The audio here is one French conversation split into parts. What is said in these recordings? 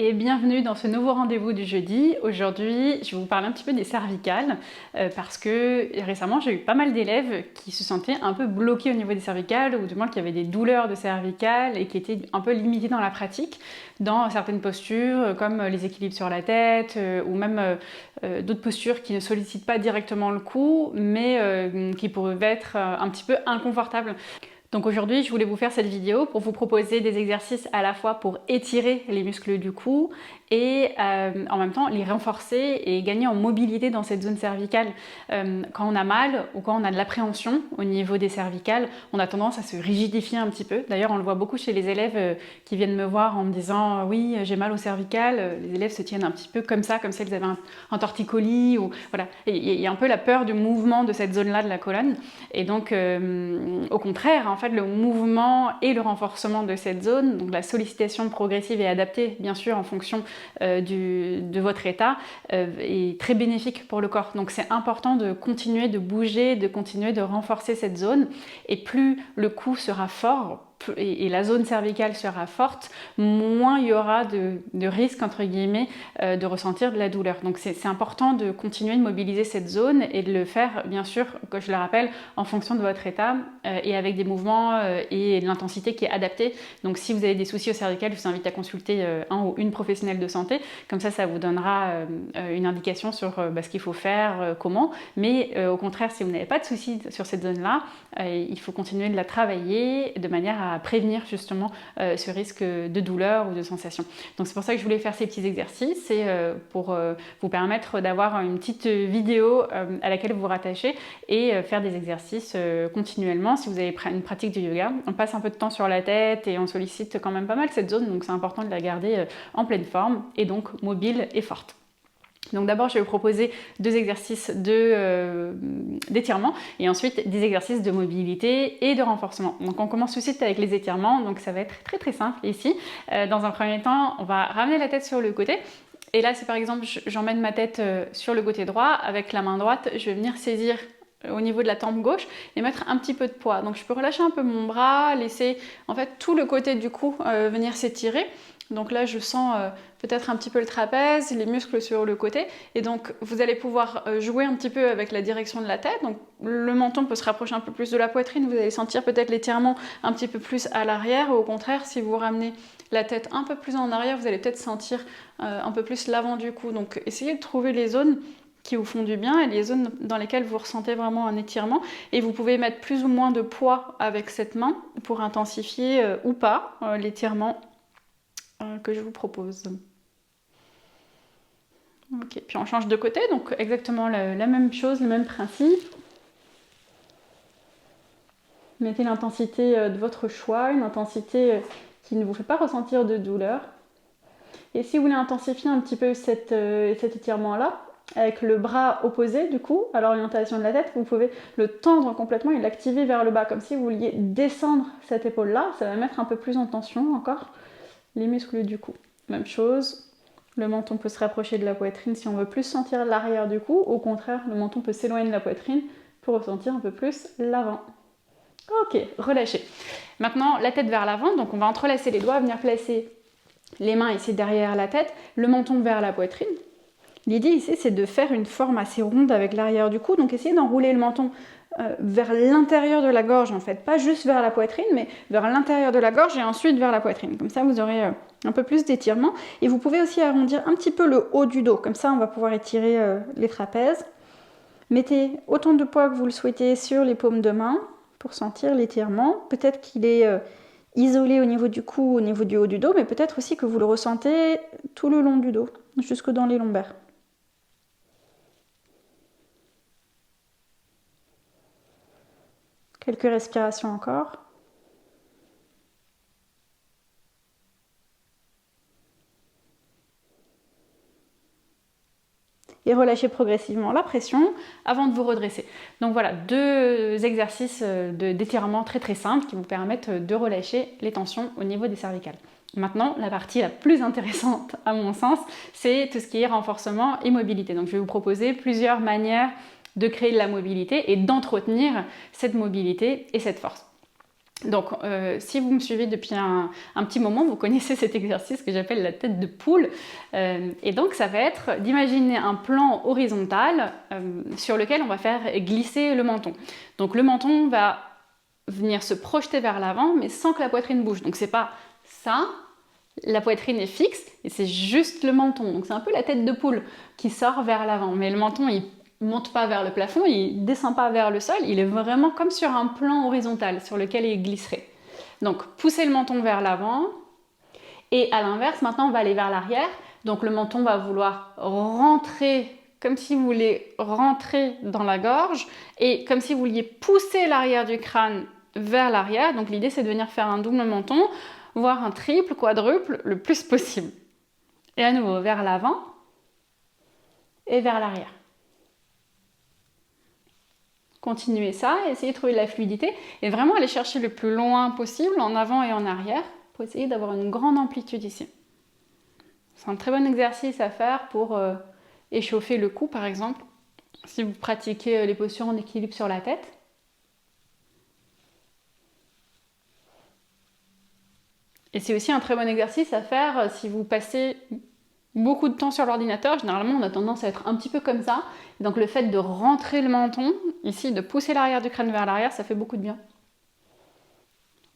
Et bienvenue dans ce nouveau rendez-vous du jeudi. Aujourd'hui, je vais vous parler un petit peu des cervicales parce que récemment, j'ai eu pas mal d'élèves qui se sentaient un peu bloqués au niveau des cervicales ou du moins qui avaient des douleurs de cervicales et qui étaient un peu limités dans la pratique, dans certaines postures comme les équilibres sur la tête ou même d'autres postures qui ne sollicitent pas directement le cou mais qui peuvent être un petit peu inconfortables. Donc aujourd'hui, je voulais vous faire cette vidéo pour vous proposer des exercices à la fois pour étirer les muscles du cou et en même temps les renforcer et gagner en mobilité dans cette zone cervicale. Quand on a mal ou quand on a de l'appréhension au niveau des cervicales, on a tendance à se rigidifier un petit peu. D'ailleurs, on le voit beaucoup chez les élèves qui viennent me voir en me disant oui, j'ai mal au cervical. Les élèves se tiennent un petit peu comme ça, comme si elles avaient un torticolis ou voilà. Il y a un peu la peur du mouvement de cette zone-là de la colonne. Et donc, au contraire, en fait, le mouvement et le renforcement de cette zone, donc la sollicitation progressive et adaptée, bien sûr, en fonction de votre état, est très bénéfique pour le corps. Donc, c'est important de continuer de bouger, de continuer de renforcer cette zone. Et plus le cou sera fort, et la zone cervicale sera forte, moins il y aura de risque, entre guillemets, de ressentir de la douleur. Donc c'est important de continuer de mobiliser cette zone et de le faire, bien sûr, que je le rappelle, en fonction de votre état et avec des mouvements et de l'intensité qui est adaptée. Donc si vous avez des soucis au cervical, je vous invite à consulter un ou une professionnelle de santé. Comme ça vous donnera une indication sur ce qu'il faut faire, comment. Mais au contraire, si vous n'avez pas de soucis sur cette zone-là, il faut continuer de la travailler de manière à prévenir justement ce risque de douleur ou de sensation. Donc c'est pour ça que je voulais faire ces petits exercices et pour vous permettre d'avoir une petite vidéo à laquelle vous vous rattachez et faire des exercices continuellement. Si vous avez une pratique de yoga, on passe un peu de temps sur la tête et on sollicite quand même pas mal cette zone, donc c'est important de la garder en pleine forme et donc mobile et forte. Donc d'abord, je vais vous proposer deux exercices d'étirement et ensuite des exercices de mobilité et de renforcement. Donc on commence tout de suite avec les étirements, donc ça va être très très simple ici. Dans un premier temps, on va ramener la tête sur le côté. Et là, si par exemple, j'emmène ma tête sur le côté droit, avec la main droite, je vais venir saisir au niveau de la tempe gauche et mettre un petit peu de poids. Donc je peux relâcher un peu mon bras, laisser en fait tout le côté du cou venir s'étirer. Donc là, je sens peut-être un petit peu le trapèze, les muscles sur le côté. Et donc, vous allez pouvoir jouer un petit peu avec la direction de la tête. Donc, le menton peut se rapprocher un peu plus de la poitrine. Vous allez sentir peut-être l'étirement un petit peu plus à l'arrière. Ou au contraire, si vous ramenez la tête un peu plus en arrière, vous allez peut-être sentir un peu plus l'avant du cou. Donc, essayez de trouver les zones qui vous font du bien et les zones dans lesquelles vous ressentez vraiment un étirement. Et vous pouvez mettre plus ou moins de poids avec cette main pour intensifier ou pas l'étirement que je vous propose. Ok, puis on change de côté, donc exactement la même chose, le même principe. Mettez l'intensité de votre choix, une intensité qui ne vous fait pas ressentir de douleur. Et si vous voulez intensifier un petit peu cet étirement-là, avec le bras opposé du coup à l'orientation de la tête, vous pouvez le tendre complètement et l'activer vers le bas, comme si vous vouliez descendre cette épaule-là. Ça va mettre un peu plus en tension encore les muscles du cou. Même chose, le menton peut se rapprocher de la poitrine si on veut plus sentir l'arrière du cou. Au contraire, le menton peut s'éloigner de la poitrine pour ressentir un peu plus l'avant. Ok, relâchez. Maintenant, la tête vers l'avant, donc on va entrelacer les doigts, venir placer les mains ici derrière la tête, le menton vers la poitrine. L'idée ici, c'est de faire une forme assez ronde avec l'arrière du cou, donc essayez d'enrouler le menton vers l'intérieur de la gorge en fait, pas juste vers la poitrine, mais vers l'intérieur de la gorge et ensuite vers la poitrine. Comme ça, vous aurez un peu plus d'étirement. Et vous pouvez aussi arrondir un petit peu le haut du dos. Comme ça, on va pouvoir étirer les trapèzes. Mettez autant de poids que vous le souhaitez sur les paumes de main pour sentir l'étirement. Peut-être qu'il est isolé au niveau du cou, au niveau du haut du dos, mais peut-être aussi que vous le ressentez tout le long du dos, jusque dans les lombaires. Quelques respirations encore. Et relâchez progressivement la pression avant de vous redresser. Donc voilà, deux exercices d'étirement très très simples qui vous permettent de relâcher les tensions au niveau des cervicales. Maintenant, la partie la plus intéressante à mon sens, c'est tout ce qui est renforcement et mobilité. Donc je vais vous proposer plusieurs manières de créer de la mobilité et d'entretenir cette mobilité et cette force. Donc, si vous me suivez depuis un petit moment, vous connaissez cet exercice que j'appelle la tête de poule. Et donc, ça va être d'imaginer un plan horizontal sur lequel on va faire glisser le menton. Donc, le menton va venir se projeter vers l'avant, mais sans que la poitrine bouge. Donc, c'est pas ça. La poitrine est fixe et c'est juste le menton. Donc, c'est un peu la tête de poule qui sort vers l'avant. Mais le menton, il monte pas vers le plafond, il descend pas vers le sol, il est vraiment comme sur un plan horizontal sur lequel il glisserait. Donc poussez le menton vers l'avant et à l'inverse, maintenant on va aller vers l'arrière. Donc le menton va vouloir rentrer comme si vous vouliez rentrer dans la gorge et comme si vous vouliez pousser l'arrière du crâne vers l'arrière. Donc l'idée c'est de venir faire un double menton, voire un triple, quadruple, le plus possible. Et à nouveau vers l'avant et vers l'arrière. Continuez ça, essayez de trouver de la fluidité et vraiment aller chercher le plus loin possible en avant et en arrière pour essayer d'avoir une grande amplitude ici. C'est un très bon exercice à faire pour échauffer le cou par exemple, si vous pratiquez les postures en équilibre sur la tête. Et c'est aussi un très bon exercice à faire si vous passez beaucoup de temps sur l'ordinateur. Généralement, on a tendance à être un petit peu comme ça. Et donc le fait de rentrer le menton, ici, de pousser l'arrière du crâne vers l'arrière, ça fait beaucoup de bien.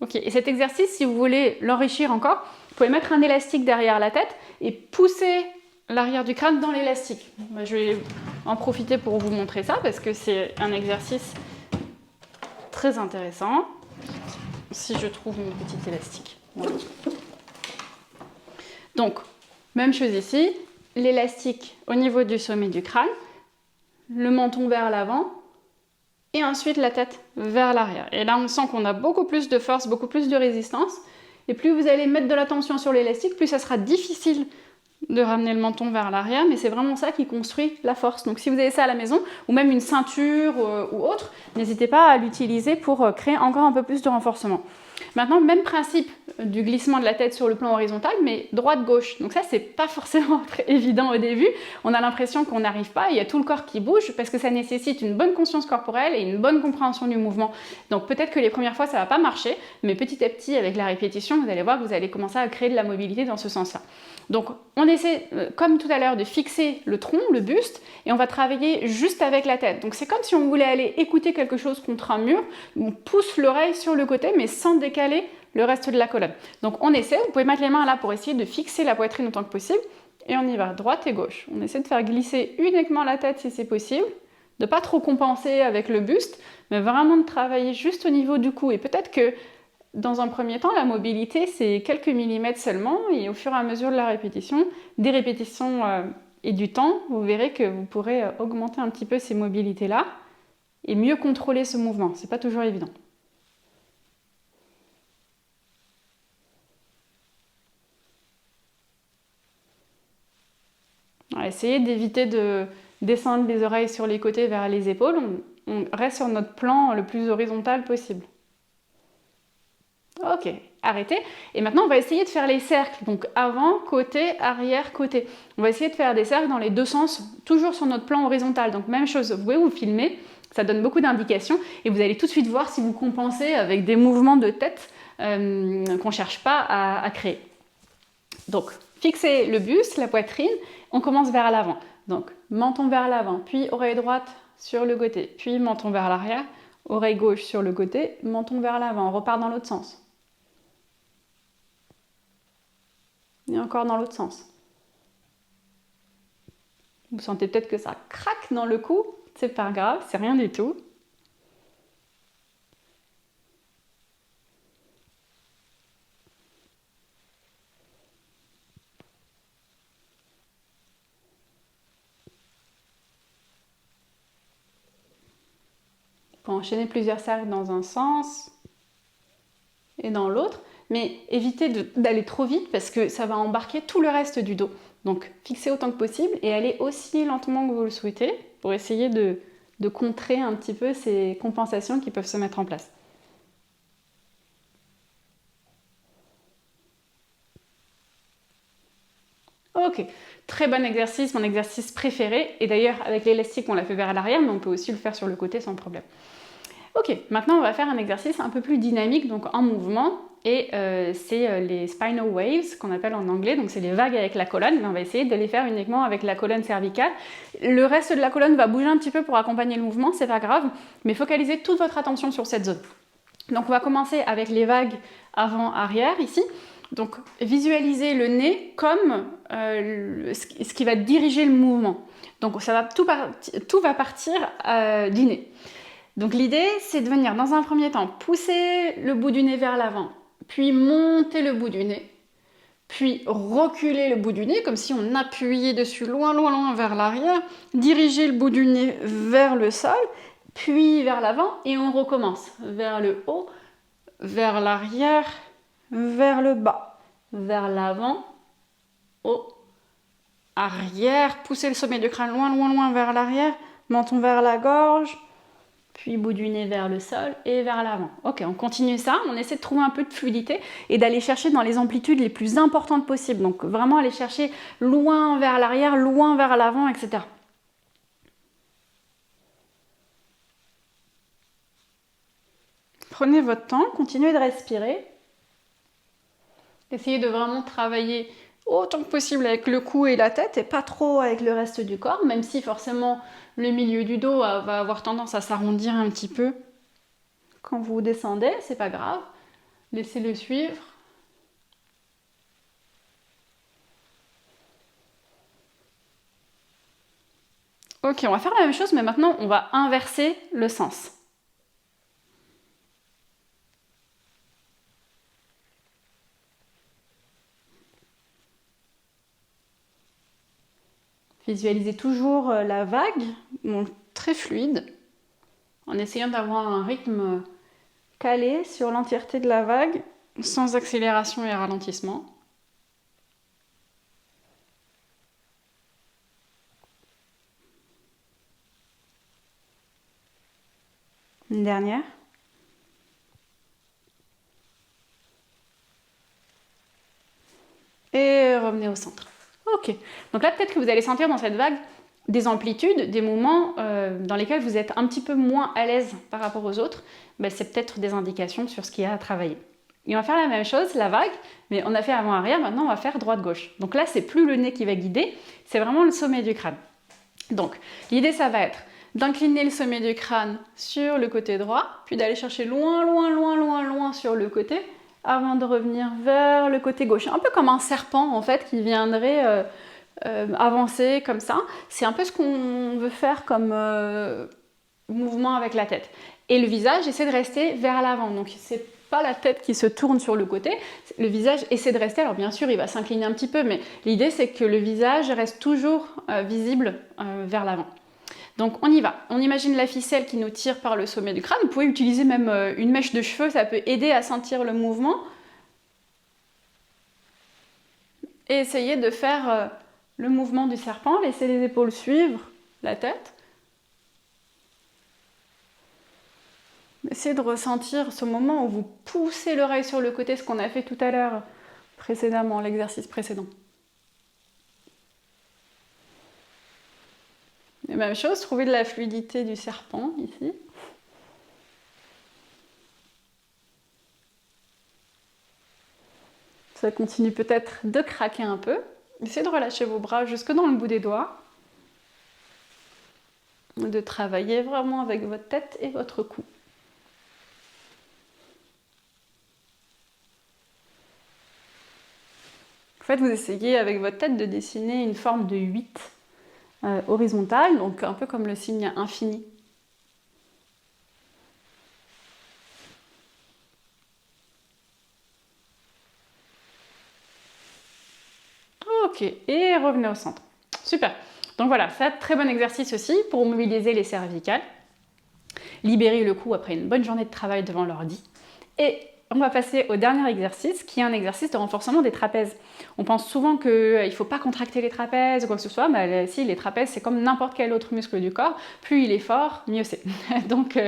Ok, et cet exercice, si vous voulez l'enrichir encore, vous pouvez mettre un élastique derrière la tête et pousser l'arrière du crâne dans l'élastique. Je vais en profiter pour vous montrer ça parce que c'est un exercice très intéressant. Si je trouve mon petit élastique. Voilà. Donc, même chose ici, l'élastique au niveau du sommet du crâne, le menton vers l'avant et ensuite la tête vers l'arrière. Et là, on sent qu'on a beaucoup plus de force, beaucoup plus de résistance. Et plus vous allez mettre de la tension sur l'élastique, plus ça sera difficile de ramener le menton vers l'arrière, mais c'est vraiment ça qui construit la force. Donc si vous avez ça à la maison, ou même une ceinture ou autre, n'hésitez pas à l'utiliser pour créer encore un peu plus de renforcement. Maintenant, même principe du glissement de la tête sur le plan horizontal, mais droite-gauche. Donc ça, c'est pas forcément très évident au début. On a l'impression qu'on n'arrive pas, il y a tout le corps qui bouge, parce que ça nécessite une bonne conscience corporelle et une bonne compréhension du mouvement. Donc peut-être que les premières fois, ça va pas marcher, mais petit à petit, avec la répétition, vous allez voir que vous allez commencer à créer de la mobilité dans ce sens-là. Donc on essaie, comme tout à l'heure, de fixer le tronc, le buste, et on va travailler juste avec la tête. Donc c'est comme si on voulait aller écouter quelque chose contre un mur, on pousse l'oreille sur le côté, mais sans décaler le reste de la colonne. Donc on essaie, vous pouvez mettre les mains là pour essayer de fixer la poitrine autant que possible, et on y va, droite et gauche. On essaie de faire glisser uniquement la tête si c'est possible, de ne pas trop compenser avec le buste, mais vraiment de travailler juste au niveau du cou. Et peut-être que dans un premier temps, la mobilité, c'est quelques millimètres seulement, et au fur et à mesure de la répétition, des répétitions et du temps, vous verrez que vous pourrez augmenter un petit peu ces mobilités-là et mieux contrôler ce mouvement. C'est pas toujours évident. Alors, essayez d'éviter de descendre les oreilles sur les côtés vers les épaules. On reste sur notre plan le plus horizontal possible. Ok, arrêtez. Et maintenant, on va essayer de faire les cercles. Donc avant, côté, arrière, côté. On va essayer de faire des cercles dans les deux sens, toujours sur notre plan horizontal. Donc même chose, vous pouvez vous filmer, ça donne beaucoup d'indications. Et vous allez tout de suite voir si vous compensez avec des mouvements de tête qu'on ne cherche pas à créer. Donc, fixez le buste, la poitrine, on commence vers l'avant. Donc, menton vers l'avant, puis oreille droite sur le côté, puis menton vers l'arrière, oreille gauche sur le côté, menton vers l'avant. On repart dans l'autre sens. Et encore dans l'autre sens. Vous sentez peut-être que ça craque dans le cou, c'est pas grave, c'est rien du tout. On peut enchaîner plusieurs cercles dans un sens et dans l'autre, mais évitez d'aller trop vite parce que ça va embarquer tout le reste du dos. Donc fixez autant que possible et allez aussi lentement que vous le souhaitez pour essayer de contrer un petit peu ces compensations qui peuvent se mettre en place. Ok, très bon exercice, mon exercice préféré. Et d'ailleurs, avec l'élastique, on l'a fait vers l'arrière, mais on peut aussi le faire sur le côté sans problème. Ok, maintenant on va faire un exercice un peu plus dynamique, donc en mouvement, et c'est les spinal waves qu'on appelle en anglais, donc c'est les vagues avec la colonne, mais on va essayer de les faire uniquement avec la colonne cervicale. Le reste de la colonne va bouger un petit peu pour accompagner le mouvement, c'est pas grave, mais focalisez toute votre attention sur cette zone. Donc on va commencer avec les vagues avant-arrière ici. Donc visualisez le nez comme ce qui va diriger le mouvement. Donc tout va partir du nez. Donc l'idée, c'est de venir dans un premier temps pousser le bout du nez vers l'avant, puis monter le bout du nez, puis reculer le bout du nez, comme si on appuyait dessus loin, loin, loin vers l'arrière, diriger le bout du nez vers le sol, puis vers l'avant, et on recommence vers le haut, vers l'arrière, vers le bas, vers l'avant, haut, arrière, poussez le sommet du crâne loin, loin, loin vers l'arrière, menton vers la gorge, puis bout du nez vers le sol et vers l'avant. Ok, on continue ça, on essaie de trouver un peu de fluidité et d'aller chercher dans les amplitudes les plus importantes possibles. Donc vraiment aller chercher loin vers l'arrière, loin vers l'avant, etc. Prenez votre temps, continuez de respirer. Essayez de vraiment travailler autant que possible avec le cou et la tête et pas trop avec le reste du corps, même si forcément le milieu du dos va avoir tendance à s'arrondir un petit peu quand vous descendez, c'est pas grave, laissez-le suivre. Ok, on va faire la même chose, mais maintenant on va inverser le sens. Visualisez toujours la vague, très fluide, en essayant d'avoir un rythme calé sur l'entièreté de la vague, sans accélération et ralentissement. Une dernière. Et revenez au centre. Ok, donc là peut-être que vous allez sentir dans cette vague des amplitudes, des moments dans lesquels vous êtes un petit peu moins à l'aise par rapport aux autres. Ben, c'est peut-être des indications sur ce qu'il y a à travailler. Et on va faire la même chose, la vague, mais on a fait avant-arrière, maintenant on va faire droite-gauche. Donc là c'est plus le nez qui va guider, c'est vraiment le sommet du crâne. Donc l'idée ça va être d'incliner le sommet du crâne sur le côté droit, puis d'aller chercher loin, loin, loin, loin, loin sur le côté, avant de revenir vers le côté gauche. Un peu comme un serpent en fait qui viendrait avancer comme ça. C'est un peu ce qu'on veut faire comme mouvement avec la tête. Et le visage essaie de rester vers l'avant. Donc c'est pas la tête qui se tourne sur le côté, le visage essaie de rester, alors bien sûr il va s'incliner un petit peu, mais l'idée c'est que le visage reste toujours visible vers l'avant. Donc on y va, on imagine la ficelle qui nous tire par le sommet du crâne, vous pouvez utiliser même une mèche de cheveux, ça peut aider à sentir le mouvement. Et essayez de faire le mouvement du serpent, laissez les épaules suivre la tête. Essayez de ressentir ce moment où vous poussez l'oreille sur le côté, ce qu'on a fait tout à l'heure précédemment, l'exercice précédent. Et même chose, trouvez de la fluidité du serpent ici. Ça continue peut-être de craquer un peu. Essayez de relâcher vos bras jusque dans le bout des doigts. De travailler vraiment avec votre tête et votre cou. En fait, vous essayez avec votre tête de dessiner une forme de 8 horizontale, donc un peu comme le signe infini. Ok, et revenez au centre. Super. Donc voilà, ça, très bon exercice aussi pour mobiliser les cervicales. Libérer le cou après une bonne journée de travail devant l'ordi. Et On va passer au dernier exercice qui est un exercice de renforcement des trapèzes. On pense souvent qu'il ne faut pas contracter les trapèzes ou quoi que ce soit, mais si, les trapèzes c'est comme n'importe quel autre muscle du corps, plus il est fort, mieux c'est. Donc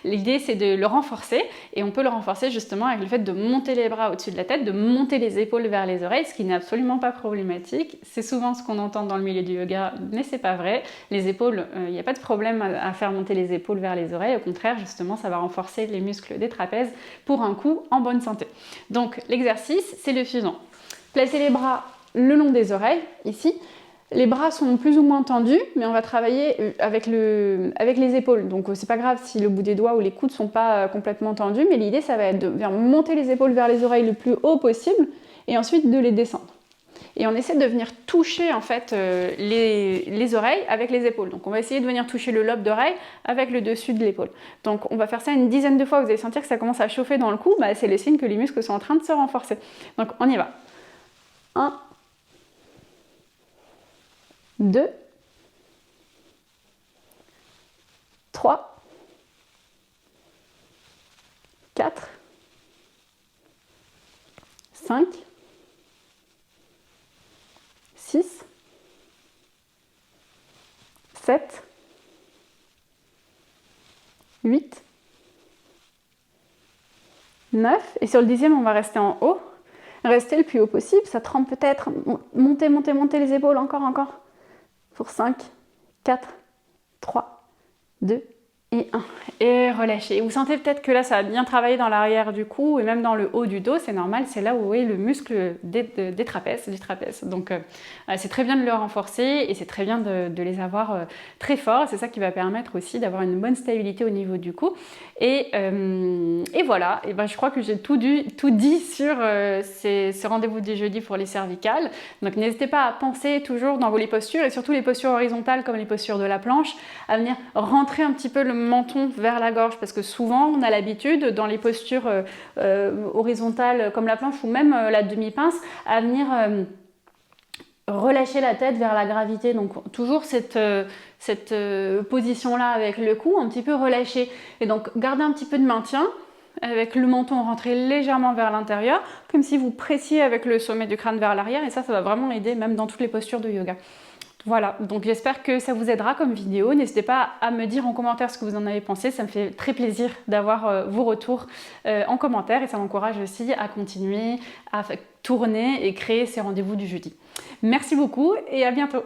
l'idée c'est de le renforcer et on peut le renforcer justement avec le fait de monter les bras au-dessus de la tête, de monter les épaules vers les oreilles, ce qui n'est absolument pas problématique. C'est souvent ce qu'on entend dans le milieu du yoga, mais c'est pas vrai. Les épaules, il n'y a pas de problème à faire monter les épaules vers les oreilles, au contraire justement ça va renforcer les muscles des trapèzes pour un coup en bonne santé. Donc l'exercice c'est le suivant. Placez les bras le long des oreilles, ici. Les bras sont plus ou moins tendus, mais on va travailler avec les épaules. Donc c'est pas grave si le bout des doigts ou les coudes sont pas complètement tendus, mais l'idée ça va être de venir monter les épaules vers les oreilles le plus haut possible et ensuite de les descendre. Et on essaie de venir toucher en fait les oreilles avec les épaules. Donc on va essayer de venir toucher le lobe d'oreille avec le dessus de l'épaule. Donc on va faire ça une dizaine de fois, vous allez sentir que ça commence à chauffer dans le cou, c'est le signe que les muscles sont en train de se renforcer. Donc on y va. 1, 2, 3, 4, 5, 6, 7, 8, 9. Et sur le 10e, on va rester en haut. Restez le plus haut possible, ça trempe peut-être. Montez, montez, montez les épaules, encore. Pour 5, 4, 3, 2 et 1. Et relâchez. Vous sentez peut-être que là, ça a bien travaillé dans l'arrière du cou et même dans le haut du dos, c'est normal, c'est là où est le muscle des trapèzes, du trapèze. Donc c'est très bien de le renforcer et c'est très bien de les avoir très forts. C'est ça qui va permettre aussi d'avoir une bonne stabilité au niveau du cou. Et voilà, et je crois que j'ai tout dit sur ce rendez-vous du jeudi pour les cervicales. Donc n'hésitez pas à penser toujours dans les postures et surtout les postures horizontales comme les postures de la planche, à venir rentrer un petit peu le menton vers la gorge parce que souvent on a l'habitude dans les postures horizontales comme la planche ou même la demi-pince à venir relâcher la tête vers la gravité. Donc toujours cette position-là avec le cou un petit peu relâché. Et donc gardez un petit peu de maintien avec le menton rentré légèrement vers l'intérieur, comme si vous pressiez avec le sommet du crâne vers l'arrière. Et ça va vraiment aider même dans toutes les postures de yoga. Voilà, donc j'espère que ça vous aidera comme vidéo. N'hésitez pas à me dire en commentaire ce que vous en avez pensé. Ça me fait très plaisir d'avoir vos retours en commentaire et ça m'encourage aussi à continuer à tourner et créer ces rendez-vous du jeudi. Merci beaucoup et à bientôt.